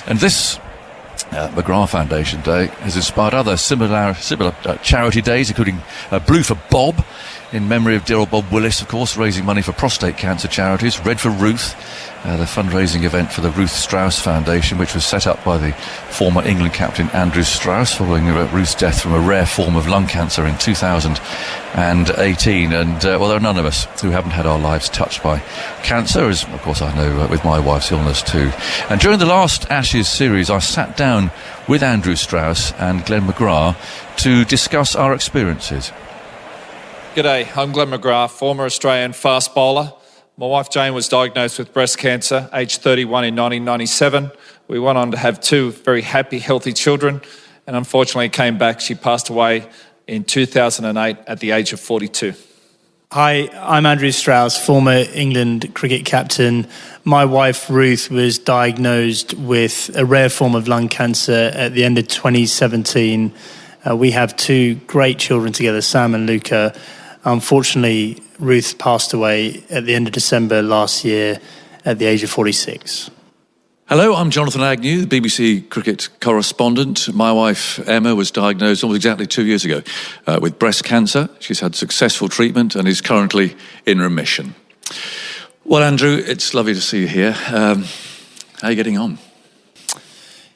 And this McGrath Foundation Day has inspired other similar charity days, including Blue for Bob, in memory of dear old Bob Willis, of course, raising money for prostate cancer charities. Red for Ruth, the fundraising event for the Ruth Strauss Foundation, which was set up by the former England captain Andrew Strauss following Ruth's death from a rare form of lung cancer in 2018. And there are none of us who haven't had our lives touched by cancer, as of course I know with my wife's illness too. And during the last Ashes series, I sat down with Andrew Strauss and Glenn McGrath to discuss our experiences. G'day, I'm Glenn McGrath, former Australian fast bowler. My wife Jane was diagnosed with breast cancer, aged 31 in 1997. We went on to have 2 very happy, healthy children, and unfortunately came back. She passed away in 2008 at the age of 42. Hi, I'm Andrew Strauss, former England cricket captain. My wife Ruth was diagnosed with a rare form of lung cancer at the end of 2017. We have 2 great children together, Sam and Luca. Unfortunately, Ruth passed away at the end of December last year at the age of 46. Hello, I'm Jonathan Agnew, the BBC cricket correspondent. My wife Emma was diagnosed almost exactly 2 years ago with breast cancer. She's had successful treatment and is currently in remission. Well, Andrew, it's lovely to see you here. How are you getting on?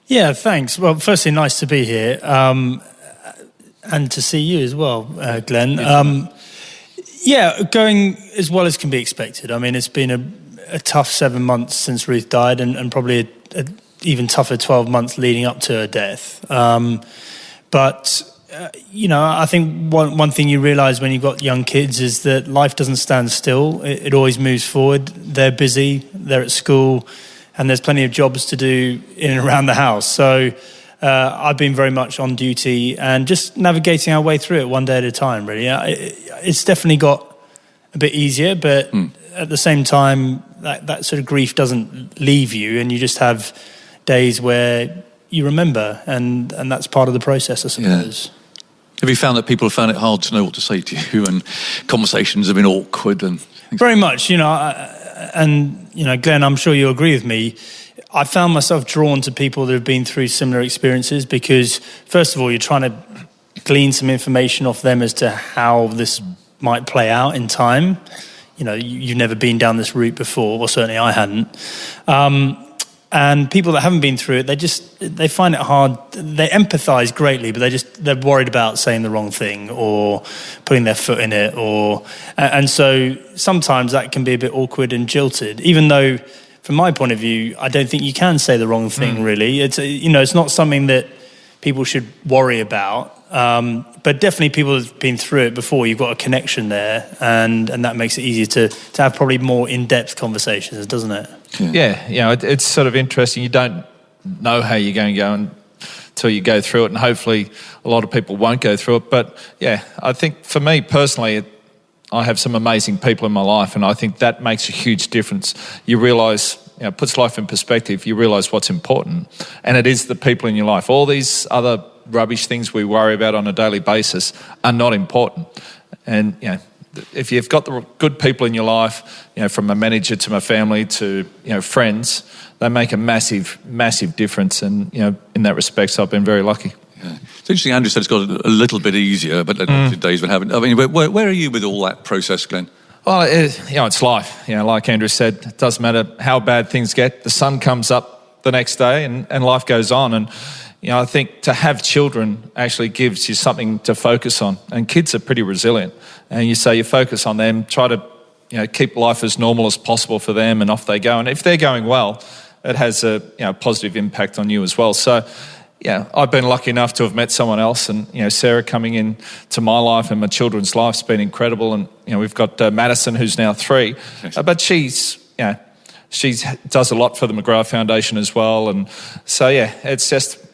Yeah, thanks. Well, firstly, nice to be here and to see you as well, Glenn. Yeah, going as well as can be expected. I mean, it's been a tough 7 months since Ruth died, and probably a even tougher 12 months leading up to her death. But I think one thing you realise when you've got young kids is that life doesn't stand still. It always moves forward. They're busy, they're at school, and there's plenty of jobs to do in and around the house. So I've been very much on duty and just navigating our way through it one day at a time, really. It's definitely got a bit easier, but at the same time, that sort of grief doesn't leave you, and you just have days where you remember, and that's part of the process, I suppose. Yeah. Have you found that people have found it hard to know what to say to you, and conversations have been awkward? And very much, Glenn, I'm sure you'll agree with me. I found myself drawn to people that have been through similar experiences because, first of all, you're trying to glean some information off them as to how this might play out in time. You've never been down this route before, or certainly I hadn't. And people that haven't been through it, they find it hard. They empathise greatly, but they're worried about saying the wrong thing or putting their foot in it, and so sometimes that can be a bit awkward and jilted. Even though, from my point of view, I don't think you can say the wrong thing. Really, it's not something that people should worry about. But definitely, people have been through it before. You've got a connection there, and that makes it easier to have probably more in-depth conversations, doesn't it? Yeah, it's sort of interesting. You don't know how you're going to go until you go through it, and hopefully a lot of people won't go through it. But yeah, I think for me personally, I have some amazing people in my life, and I think that makes a huge difference. You realise, puts life in perspective. You realise what's important, and it is the people in your life. All these other rubbish things we worry about on a daily basis are not important. And if you've got the good people in your life, from a manager to my family to friends, they make a massive difference. And in that respect, so I've been very lucky. Yeah. It's interesting. Andrew said it's got a little bit easier, but days when haven't. I mean, where are you with all that process, Glenn? Well, it's life. Like Andrew said, it doesn't matter how bad things get. The sun comes up the next day, and life goes on. And I think to have children actually gives you something to focus on. And kids are pretty resilient. And you focus on them, try to keep life as normal as possible for them, and off they go. And if they're going well, it has a positive impact on you as well. So, I've been lucky enough to have met someone else, and Sarah coming in to my life and my children's life's been incredible. And we've got Madison, who's now 3, but she does a lot for the McGrath Foundation as well. And so it's just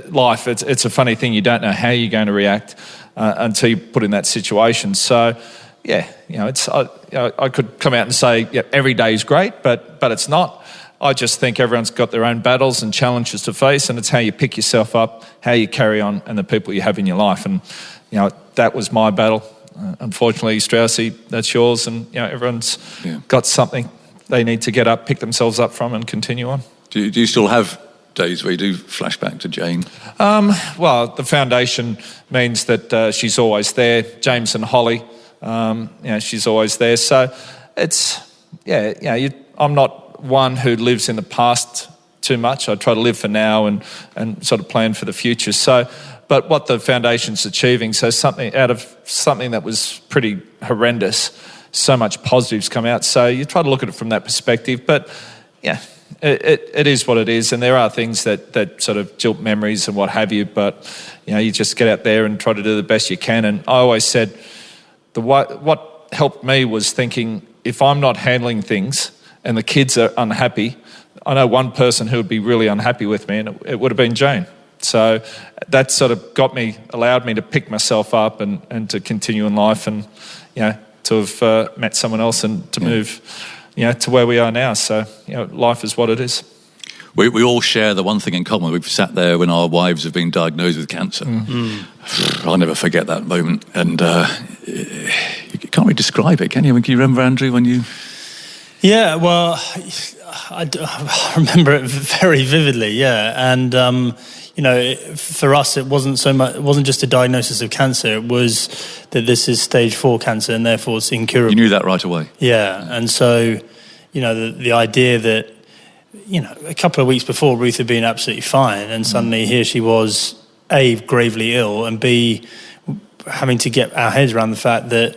life. It's a funny thing. You don't know how you're going to react until you're put in that situation. So I could come out and say every day is great, but it's not. I just think everyone's got their own battles and challenges to face, and it's how you pick yourself up, how you carry on, and the people you have in your life. And that was my battle. Unfortunately, Straussy, that's yours, and everyone's got something they need to get up, pick themselves up from, and continue on. Do you still have days where you do flashback to Jane? Well, the foundation means that she's always there. James and Holly, she's always there. So it's, I'm not one who lives in the past too much. I try to live for now and sort of plan for the future. So, but what the foundation's achieving, so something out of something that was pretty horrendous, so much positives come out. So you try to look at it from that perspective. But yeah, it is what it is, and there are things that sort of jilt memories and what have you. But you just get out there and try to do the best you can. And I always said what helped me was thinking, if I'm not handling things and the kids are unhappy, I know one person who would be really unhappy with me, and it would have been Jane. So that sort of allowed me to pick myself up and to continue in life, and to have met someone else and to move to where we are now. So life is what it is. We all share the one thing in common. We've sat there when our wives have been diagnosed with cancer. Mm-hmm. I'll never forget that moment. And you can't really describe it, can you? Can you remember, Andrew, when you... Yeah, well, I remember it very vividly, yeah. And, for us, it wasn't just a diagnosis of cancer. It was that this is stage 4 cancer and therefore it's incurable. You knew that right away? Yeah, and so, the idea that, a couple of weeks before, Ruth had been absolutely fine, and suddenly here she was, A, gravely ill, and B, having to get our heads around the fact that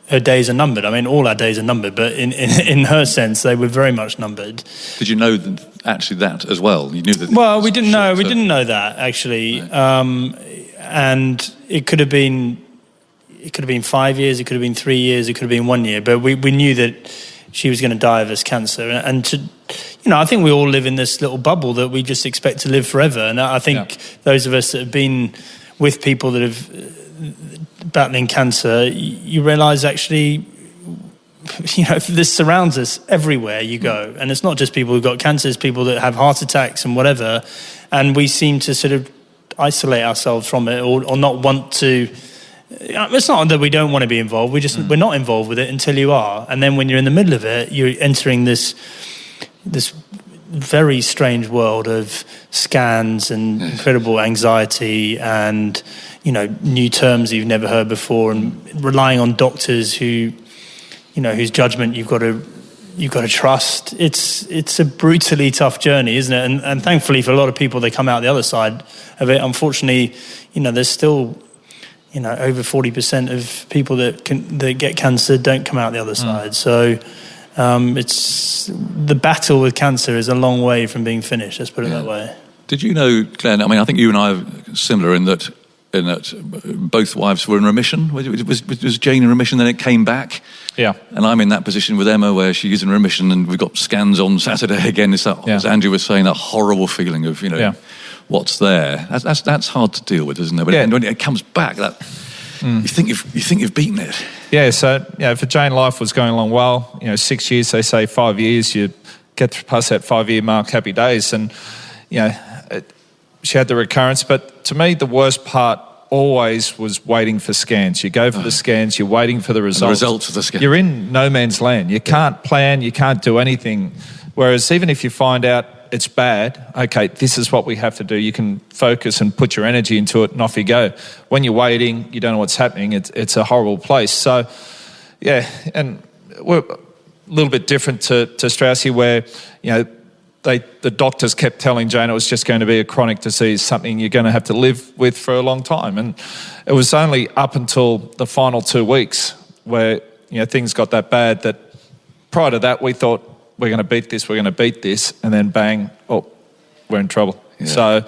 her days are numbered. I mean, all our days are numbered, but in her sense, they were very much numbered. Did you know that as well? You knew that. Well, we didn't know. We didn't know that actually, and it could have been 5 years. It could have been 3 years. It could have been 1 year. But we knew that she was going to die of this cancer, and I think we all live in this little bubble that we just expect to live forever. And I think those of us that have been with people that have battling cancer, you realise actually, this surrounds us everywhere you go. And it's not just people who've got cancer, it's people that have heart attacks and whatever. And we seem to sort of isolate ourselves from it or not want to. It's not that we don't want to be involved, we're not involved with it until you are. And then when you're in the middle of it, you're entering this very strange world of scans and incredible anxiety and new terms you've never heard before, and relying on doctors whose judgment you've got to trust. It's a brutally tough journey, isn't it? And thankfully for a lot of people, they come out the other side of it. Unfortunately, there's still over 40% of people that get cancer don't come out the other side. So it's the battle with cancer is a long way from being finished. Let's put it that way. Did you know, Glenn? I mean, I think you and I are similar in that both wives were in remission. Was Jane in remission, then it came back? Yeah. And I'm in that position with Emma where she's in remission, and we've got scans on Saturday again. It's that, as Andrew was saying, that horrible feeling of, what's there. That's hard to deal with, isn't it? But when it comes back, you think you've beaten it. Yeah, so for Jane, life was going along well. 6 years, they say 5 years, you get past that 5-year mark, happy days. And, she had the recurrence. But to me, the worst part always was waiting for scans. You go for the scans, you're waiting for the results. The results of the scan. You're in no man's land. You can't plan, you can't do anything. Whereas even if you find out it's bad, okay, this is what we have to do. You can focus and put your energy into it, and off you go. When you're waiting, you don't know what's happening. It's a horrible place. So, and we're a little bit different to Straussy, where, the doctors kept telling Jane it was just going to be a chronic disease, something you're going to have to live with for a long time. And it was only up until the final 2 weeks where, things got that bad that prior to that we thought, we're going to beat this, and then bang, we're in trouble. Yeah. So,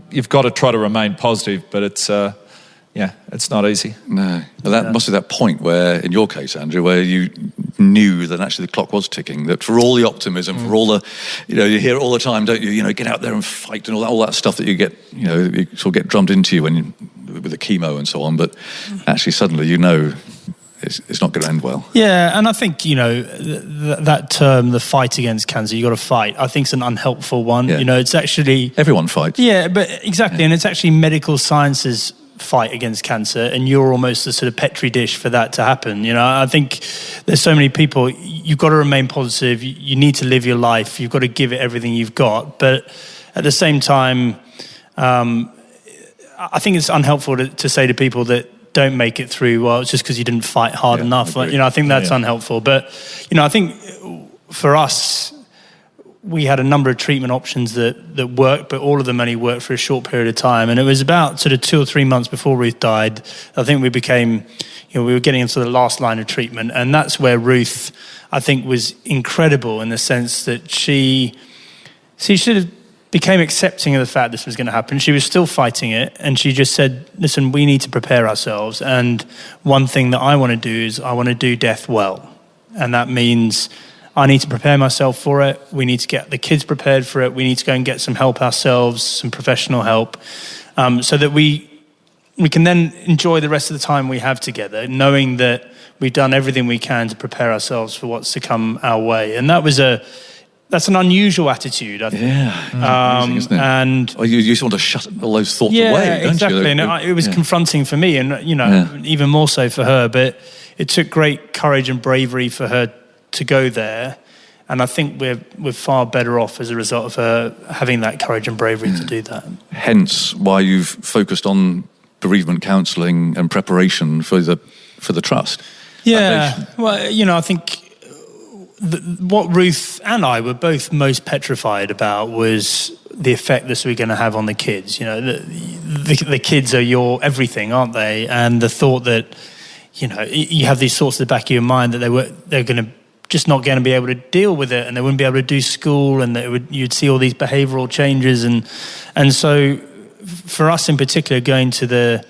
you've got to try to remain positive, but it's not easy. No. But that must be that point where, in your case, Andrew, where you knew that actually the clock was ticking, that for all the optimism, for all the, you hear it all the time, don't you, get out there and fight and all that stuff that you get, you sort of get drummed into you with the chemo and so on, but actually suddenly it's not going to end well. Yeah, and I think, that term, the fight against cancer, you got to fight, I think it's an unhelpful one. Yeah. It's actually... Everyone fights. Yeah, but exactly, and it's actually medical science's fight against cancer, and you're almost a sort of petri dish for that to happen. I think there's so many people. You've got to remain positive. You need to live your life. You've got to give it everything you've got. But at the same time, I think it's unhelpful to say to people that don't make it through, well, it's just because you didn't fight hard enough. I think that's unhelpful. But I think for us, we had a number of treatment options that worked, but all of them only worked for a short period of time. And it was about sort of 2 or 3 months before Ruth died, I think we became, we were getting into the last line of treatment. And that's where Ruth, I think, was incredible in the sense that she sort of became accepting of the fact this was going to happen. She was still fighting it. And she just said, listen, we need to prepare ourselves. And one thing that I want to do is I want to do death well. And that means I need to prepare myself for it. We need to get the kids prepared for it. We need to go and get some help ourselves, some professional help, so that we can then enjoy the rest of the time we have together, knowing that we've done everything we can to prepare ourselves for what's to come our way. And that's an unusual attitude, I think. Yeah, amazing, isn't it? And you just want to shut all those thoughts away, don't exactly. you? And it was confronting for me, and even more so for her. But it took great courage and bravery for her to go there, and I think we're far better off as a result of her having that courage and bravery to do that. Hence why you've focused on bereavement counselling and preparation for the trust. Yeah, foundation. well, I think what Ruth and I were both most petrified about was the effect this was going to have on the kids. The kids are your everything, aren't they? And the thought that you have these thoughts at the back of your mind that they're going to just not going to be able to deal with it, and they wouldn't be able to do school, and you'd see all these behavioural changes, and so for us in particular, going to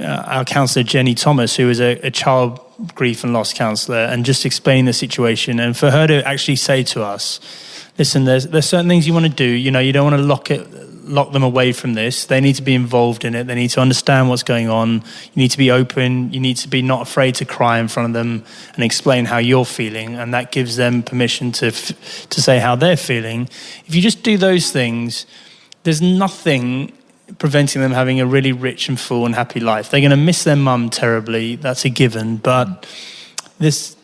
our counsellor Jenny Thomas, who was a child grief and loss counsellor, and just explain the situation, and for her to actually say to us, listen, there's certain things you want to do, you don't want to lock them away from this. They need to be involved in it. They need to understand what's going on. You need to be open. You need to be not afraid to cry in front of them and explain how you're feeling, and that gives them permission to say how they're feeling. If you just do those things, there's nothing preventing them having a really rich and full and happy life. They're going to miss their mum terribly. That's a given, but this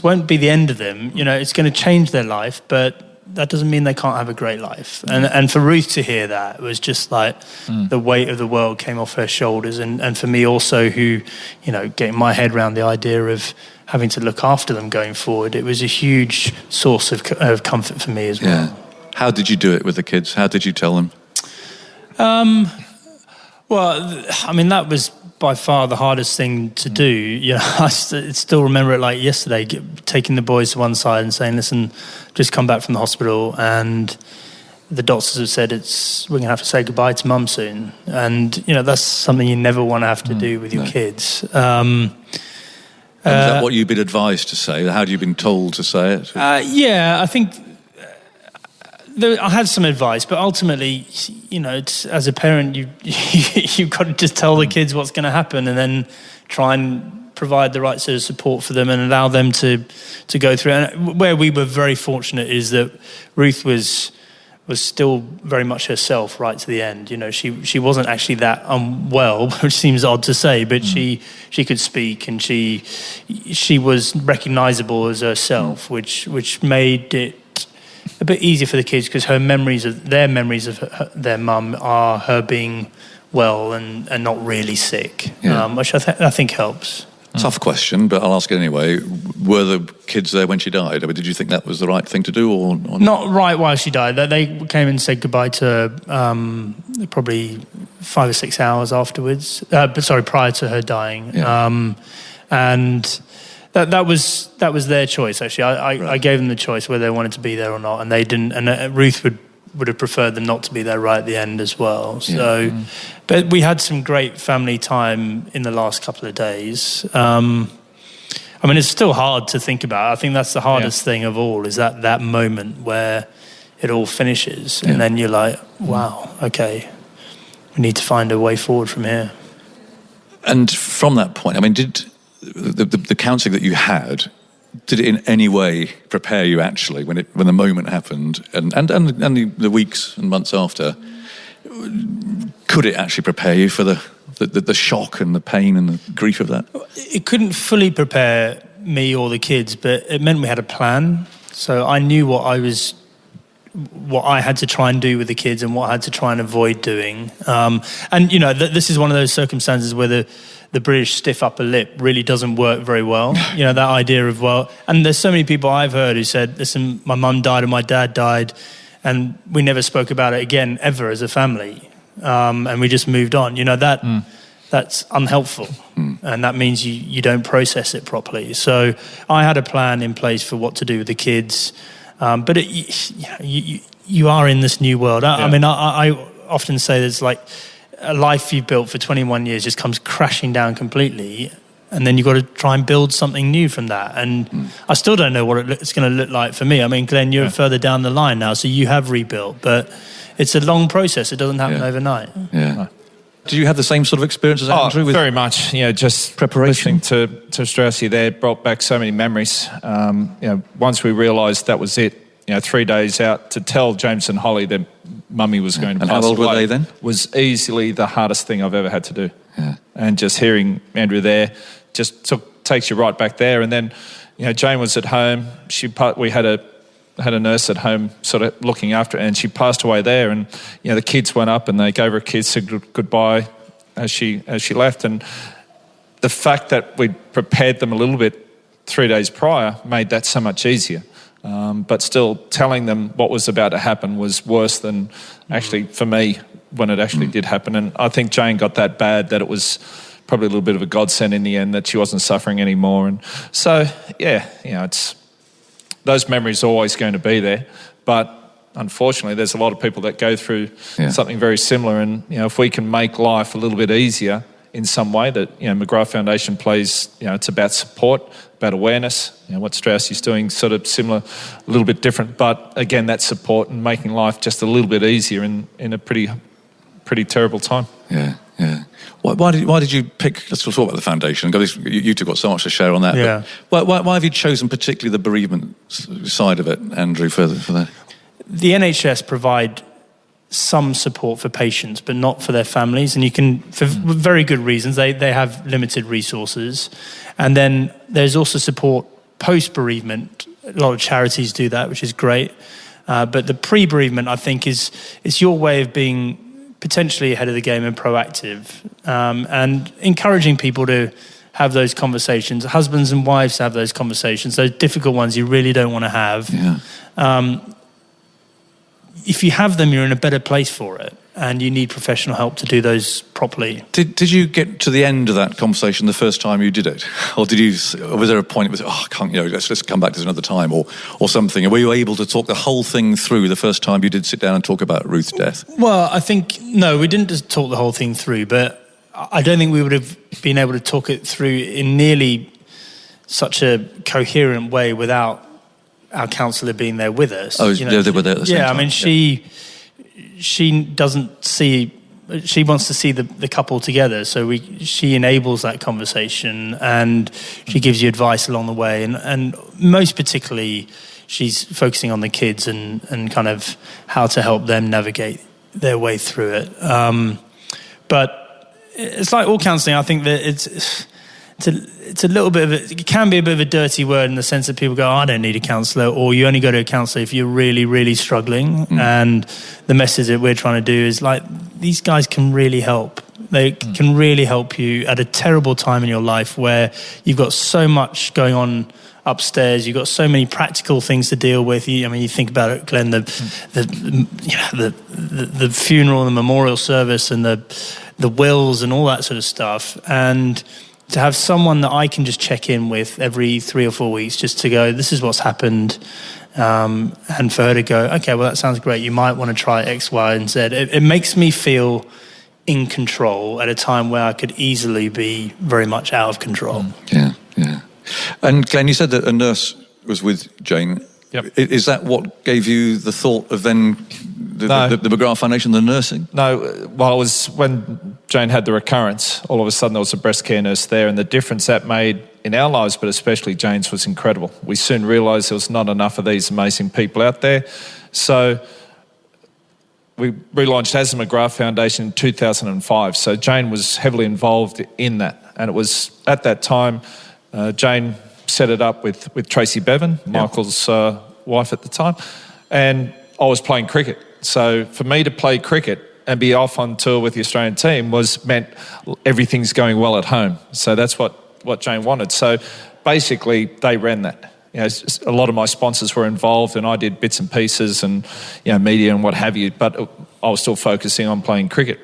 won't be the end of them. It's going to change their life, but that doesn't mean they can't have a great life. And for Ruth to hear that was just like the weight of the world came off her shoulders. And for me also, who, getting my head around the idea of having to look after them going forward, it was a huge source of comfort for me as well. Yeah. How did you do it with the kids? How did you tell them? Well, I mean, that was by far the hardest thing to do. I still remember it like yesterday, taking the boys to one side and saying, listen, just come back from the hospital, and the doctors have said we're going to have to say goodbye to mum soon. And, that's something you never want to have to do with your kids. And is that what you've been advised to say? How have you been told to say it? I think I had some advice, but ultimately, as a parent, you've got to just tell the kids what's going to happen, and then try and provide the right sort of support for them and allow them to go through. And where we were very fortunate is that Ruth was still very much herself right to the end. She wasn't actually that unwell, which seems odd to say, but she could speak, and she was recognisable as herself, which made it a bit easier for the kids, because their memories of their mum are her being well and not really sick, which I think helps. Tough question, but I'll ask it anyway. Were the kids there when she died? I mean, did you think that was the right thing to do, or not right while she died? They came and said goodbye to her probably 5 or 6 hours afterwards. Prior to her dying, and that was their choice. Actually, I gave them the choice whether they wanted to be there or not, and they didn't. And Ruth would have preferred them not to be there right at the end as well. So, but we had some great family time in the last couple of days. I mean, it's still hard to think about. I think that's the hardest thing of all, is that moment where it all finishes, and then you're like, wow, okay, we need to find a way forward from here. And from that point, I mean, did the counselling that you had, did it in any way prepare you actually when the moment happened, and the weeks and months after? Could it actually prepare you for the the shock and the pain and the grief of that? It couldn't fully prepare me or the kids, but it meant we had a plan. So I knew what I had to try and do with the kids and what I had to try and avoid doing. And, you know, this is one of those circumstances where the British stiff upper lip really doesn't work very well. You know, that idea of, and there's so many people I've heard who said, listen, my mum died and my dad died, and we never spoke about it again, ever, as a family. And we just moved on. You know, that's unhelpful. And that means you don't process it properly. So I had a plan in place for what to do with the kids. But you are in this new world. I mean, I often say there's like a life you've built for 21 years just comes crashing down completely. And then you've got to try and build something new from that. And I still don't know what it's going to look like for me. I mean, Glenn, you're further down the line now, so you have rebuilt. But it's a long process. It doesn't happen overnight. Yeah. Did you have the same sort of experience as Andrew? Very much. You know, just preparation. Listening to Straussy there brought back so many memories. You know, once we realised that was it, you know, 3 days out, to tell James and Holly that Mummy was going to pass away. And how old were they then? Was easily the hardest thing I've ever had to do. Yeah. And just hearing Andrew there just takes you right back there. And then, you know, Jane was at home. We had a nurse at home sort of looking after her, and she passed away there. And, you know, the kids went up and they gave her a kiss, said goodbye as she left. And the fact that we'd prepared them a little bit 3 days prior made that so much easier. But still, telling them what was about to happen was worse than actually for me when it actually did happen. And I think Jane got that bad that it was probably a little bit of a godsend in the end that she wasn't suffering anymore. And so, yeah, you know, those memories are always going to be there. But unfortunately, there's a lot of people that go through something very similar. And, you know, if we can make life a little bit easier in some way, that, you know, McGrath Foundation plays, you know, it's about support, about awareness. You know, what Straussy is doing sort of similar, a little bit different. But again, that support and making life just a little bit easier in a pretty terrible time. Yeah. Why did you pick? Let's talk about the foundation. You two got so much to share on that. Yeah. But why have you chosen particularly the bereavement side of it, Andrew, for that? The NHS provide some support for patients, but not for their families, and you can, for very good reasons. They have limited resources, and then there's also support post bereavement. A lot of charities do that, which is great. But the pre-bereavement, I think, is your way of being potentially ahead of the game and proactive, and encouraging people to have those conversations, husbands and wives to have those conversations, those difficult ones you really don't want to have. Yeah. If you have them, you're in a better place for it, and you need professional help to do those properly. Did you get to the end of that conversation the first time you did it, or was there a point it was, I can't, you know, let's come back to this another time, or something? And were you able to talk the whole thing through the first time you did sit down and talk about Ruth's death? Well, I think no, we didn't just talk the whole thing through, but I don't think we would have been able to talk it through in nearly such a coherent way without our counsellor being there with us. Oh, you know, they were there at the same time. I mean, she doesn't see. She wants to see the couple together, so she enables that conversation, and she gives you advice along the way, and most particularly, she's focusing on the kids and kind of how to help them navigate their way through it. But it's like all counselling. I think that it's a little bit of it can be a bit of a dirty word in the sense that people go, I don't need a counsellor, or you only go to a counsellor if you're really, really struggling. And the message that we're trying to do is like, these guys can really help. They can really help you at a terrible time in your life where you've got so much going on upstairs. You've got so many practical things to deal with. I mean, you think about it, Glenn, the funeral and the memorial service and the wills and all that sort of stuff. And to have someone that I can just check in with every 3 or 4 weeks just to go, this is what's happened. And for her to go, okay, well, that sounds great. You might want to try X, Y, and Z. It makes me feel in control at a time where I could easily be very much out of control. Yeah. And Glenn, you said that a nurse was with Jane. Yep. Is that what gave you the thought of then the McGrath Foundation, the nursing? No, well, it was when Jane had the recurrence, all of a sudden there was a breast care nurse there, and the difference that made in our lives, but especially Jane's, was incredible. We soon realised there was not enough of these amazing people out there. So we relaunched as the McGrath Foundation in 2005. So Jane was heavily involved in that. And it was at that time, Jane set it up with Tracy Bevan, Michael's wife at the time. And I was playing cricket. So for me to play cricket and be off on tour with the Australian team meant everything's going well at home. So that's what Jane wanted. So basically they ran that. A lot of my sponsors were involved and I did bits and pieces and media and what have you, but I was still focusing on playing cricket.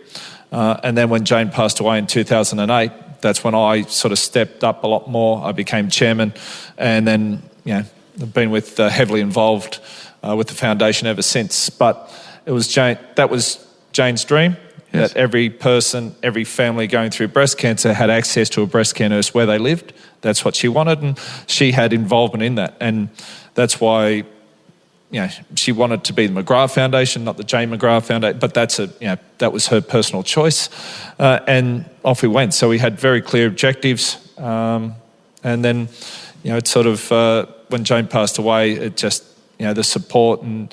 And then when Jane passed away in 2008, that's when I sort of stepped up a lot more. I became chairman and then I've been heavily involved with the foundation ever since. But it was that was Jane's dream. Yes. That every person, every family going through breast cancer had access to a breast care nurse where they lived. That's what she wanted, and she had involvement in that. And that's why, she wanted to be the McGrath Foundation, not the Jane McGrath Foundation. But that was her personal choice, and off we went. So we had very clear objectives, and then, it sort of when Jane passed away, it just. The support and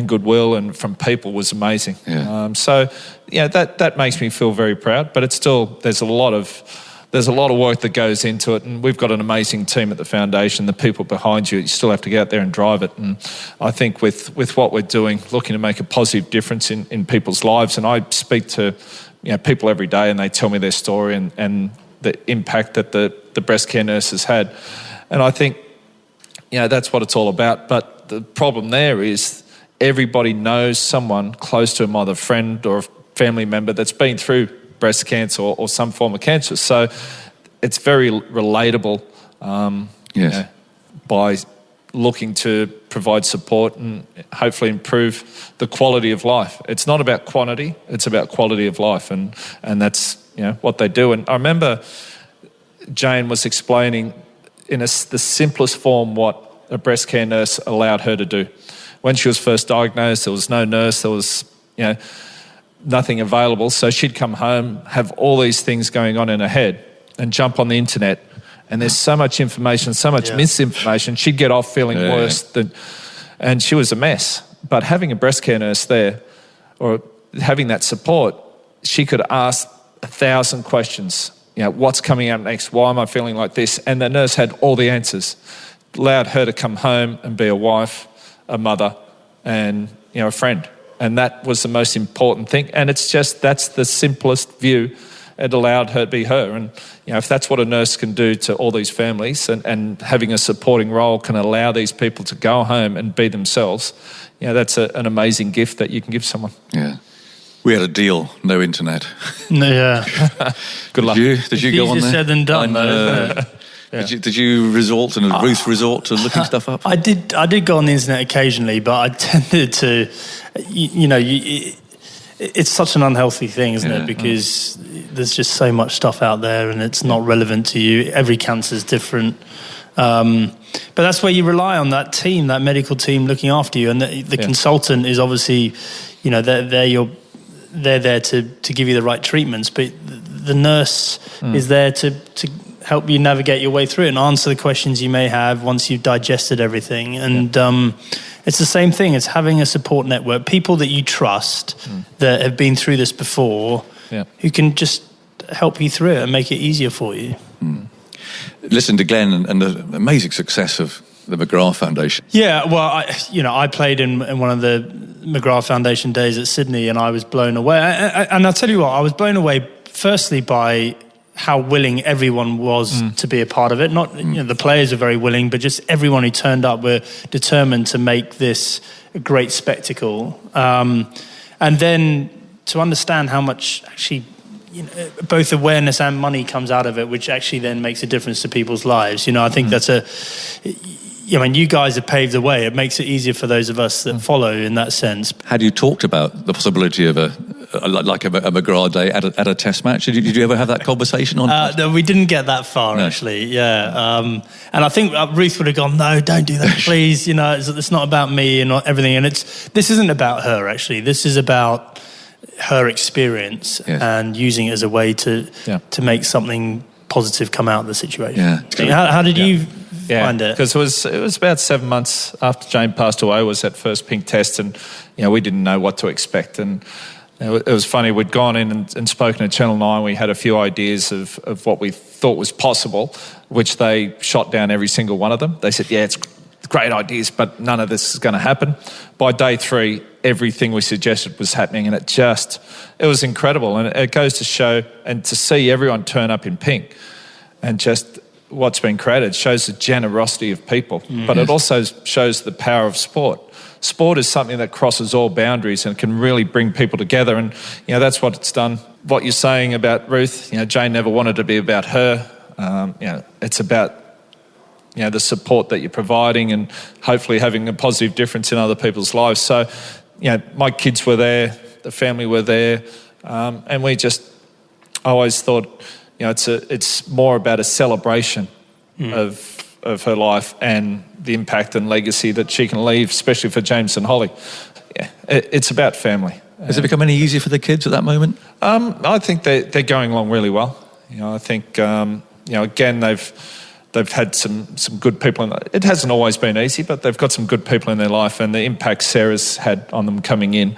goodwill and from people was amazing. Yeah. That makes me feel very proud. But it's still there's a lot of work that goes into it, and we've got an amazing team at the foundation. The people behind you still have to get out there and drive it. And I think with what we're doing, looking to make a positive difference in people's lives. And I speak to people every day, and they tell me their story and the impact that the breast care nurses had. And I think that's what it's all about. But the problem there is everybody knows someone close to them, either a friend or a family member that's been through breast cancer or some form of cancer. So it's very relatable by looking to provide support and hopefully improve the quality of life. It's not about quantity, it's about quality of life. And that's what they do. And I remember Jane was explaining in the simplest form what a breast care nurse allowed her to do. When she was first diagnosed, there was no nurse, there was nothing available. So she'd come home, have all these things going on in her head and jump on the internet. And there's so much information, so much misinformation. She'd get off feeling worse and she was a mess. But having a breast care nurse there or having that support, she could ask 1,000 questions. What's coming out next? Why am I feeling like this? And the nurse had all the answers. Allowed her to come home and be a wife, a mother, and a friend. And that was the most important thing. And that's the simplest view. It allowed her to be her. And if that's what a nurse can do to all these families, and having a supporting role can allow these people to go home and be themselves, that's an amazing gift that you can give someone. Yeah. We had a deal, no internet. Yeah. Good luck. Did you go on there? Easier said than done. Yeah. Did you resort to Ruth resort to looking stuff up? I did go on the internet occasionally, but I tended to, it's such an unhealthy thing, isn't it? Because there's just so much stuff out there, and it's not relevant to you. Every cancer is different, but that's where you rely on that team, that medical team looking after you, and the consultant is obviously, they're there to give you the right treatments, but the nurse is there to help you navigate your way through it and answer the questions you may have once you've digested everything. And it's the same thing. It's having a support network, people that you trust that have been through this before, who can just help you through it and make it easier for you. Listen to Glenn and the amazing success of the McGrath Foundation. Yeah, well, I played in one of the McGrath Foundation days at Sydney, and I was blown away. And I'll tell you what, I was blown away firstly by how willing everyone was to be a part of it. Not the players are very willing, but just everyone who turned up were determined to make this a great spectacle. And then to understand how much actually, both awareness and money comes out of it, which actually then makes a difference to people's lives. I think that's you guys have paved the way. It makes it easier for those of us that follow in that sense. Had you talked about the possibility of a McGrath Day at a test match? Did you ever have that conversation on? No, we didn't get that far, actually. Yeah, and I think Ruth would have gone, "No, don't do that, please." It's not about me and not everything. And this isn't about her, actually. This is about her experience and using it as a way to make something positive come out of the situation. Yeah. How did you Yeah, find it. because it was about 7 months after Jane passed away was that first pink test, and we didn't know what to expect. And it was funny, we'd gone in and spoken at Channel 9. We had a few ideas of what we thought was possible, which they shot down every single one of them. They said, yeah, it's great ideas, but none of this is going to happen. By day 3, everything we suggested was happening, and it was incredible. And it goes to show, and to see everyone turn up in pink and just what's been created shows the generosity of people, but it also shows the power of sport. Sport is something that crosses all boundaries and can really bring people together, and that's what it's done. What you're saying about Ruth, Jane never wanted to be about her. It's about the support that you're providing and hopefully having a positive difference in other people's lives. So, my kids were there, the family were there, and we just always thought, it's more about a celebration of her life and the impact and legacy that she can leave, especially for James and Holly. Yeah, it's about family. Has it become any easier for the kids at that moment? I think they're going along really well. I think again they've had some good people. It hasn't always been easy, but they've got some good people in their life, and the impact Sarah's had on them coming in,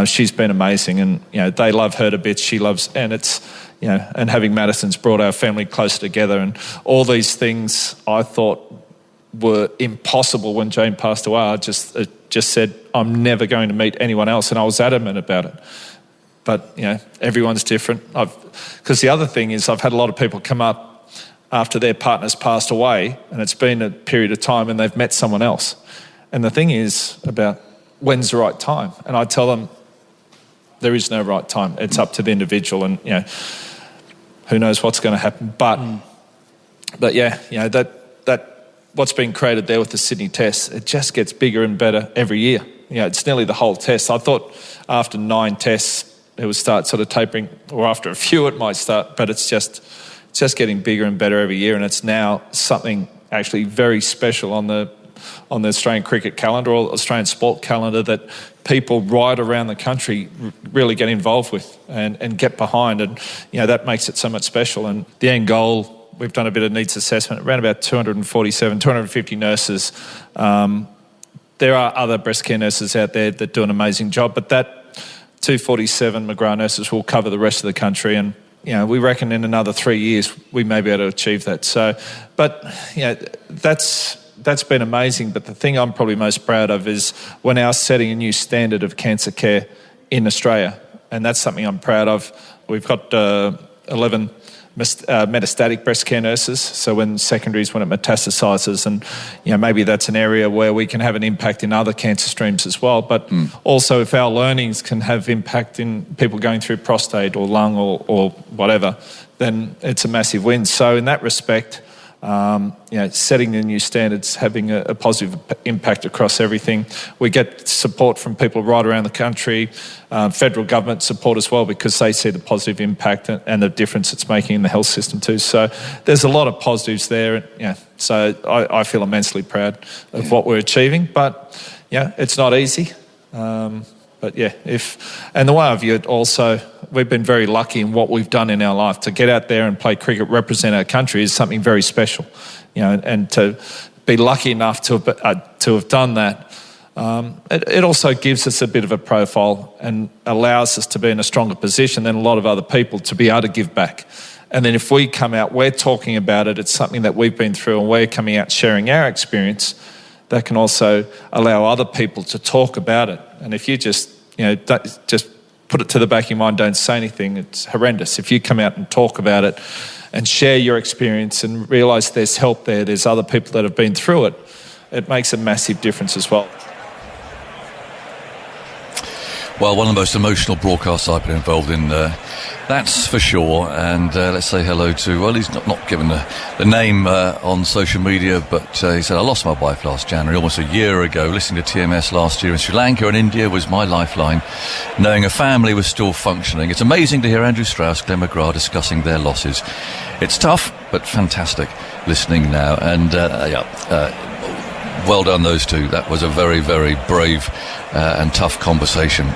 she's been amazing. And they love her to bits. She loves, and it's and having Madison's brought our family closer together, and all these things I thought were impossible when Jane passed away. I just said I'm never going to meet anyone else, and I was adamant about it. But everyone's different. Because the other thing is I've had a lot of people come up after their partner's passed away, and it's been a period of time, and they've met someone else. And the thing is about when's the right time, and I tell them there is no right time. It's up to the individual, and who knows what's going to happen. But yeah, that what's been created there with the Sydney Test, it just gets bigger and better every year. It's nearly the whole test. I thought after 9 tests it would start sort of tapering, or after a few it might start, but it's just getting bigger and better every year, and it's now something actually very special on the Australian cricket calendar or Australian sport calendar that people right around the country really get involved with and get behind, and that makes it so much special. And the end goal, we've done a bit of needs assessment, around about 250 nurses. There are other breast care nurses out there that do an amazing job, but that 247 McGrath nurses will cover the rest of the country, and we reckon in another 3 years we may be able to achieve that. So, but that's been amazing. But the thing I'm probably most proud of is we're now setting a new standard of cancer care in Australia, and that's something I'm proud of. We've got 11 metastatic breast care nurses, so when secondaries, when it metastasizes, and maybe that's an area where we can have an impact in other cancer streams as well. But also, if our learnings can have impact in people going through prostate or lung or whatever, then it's a massive win. So in that respect, setting the new standards, having a positive impact across everything. We get support from people right around the country, federal government support as well, because they see the positive impact and the difference it's making in the health system too. So there's a lot of positives there. So I feel immensely proud of what we're achieving, but it's not easy. But and the way I view it also, we've been very lucky in what we've done in our life. To get out there and play cricket, represent our country is something very special, and to be lucky enough to have done that, it also gives us a bit of a profile and allows us to be in a stronger position than a lot of other people to be able to give back. And then if we come out, we're talking about it, it's something that we've been through, and we're coming out sharing our experience, that can also allow other people to talk about it. And if you just put it to the back of your mind, don't say anything, it's horrendous. If you come out and talk about it and share your experience and realise there's help there's other people that have been through it, it makes a massive difference as well. Well, one of the most emotional broadcasts I've been involved in, that's for sure. And let's say hello to, well, he's not given the name on social media, but he said, I lost my wife last January, almost a year ago. Listening to TMS last year in Sri Lanka and India was my lifeline, knowing a family was still functioning. It's amazing to hear Andrew Strauss, Glenn McGrath discussing their losses. It's tough, but fantastic listening now. And well done, those two. That was a very, very brave and tough conversation.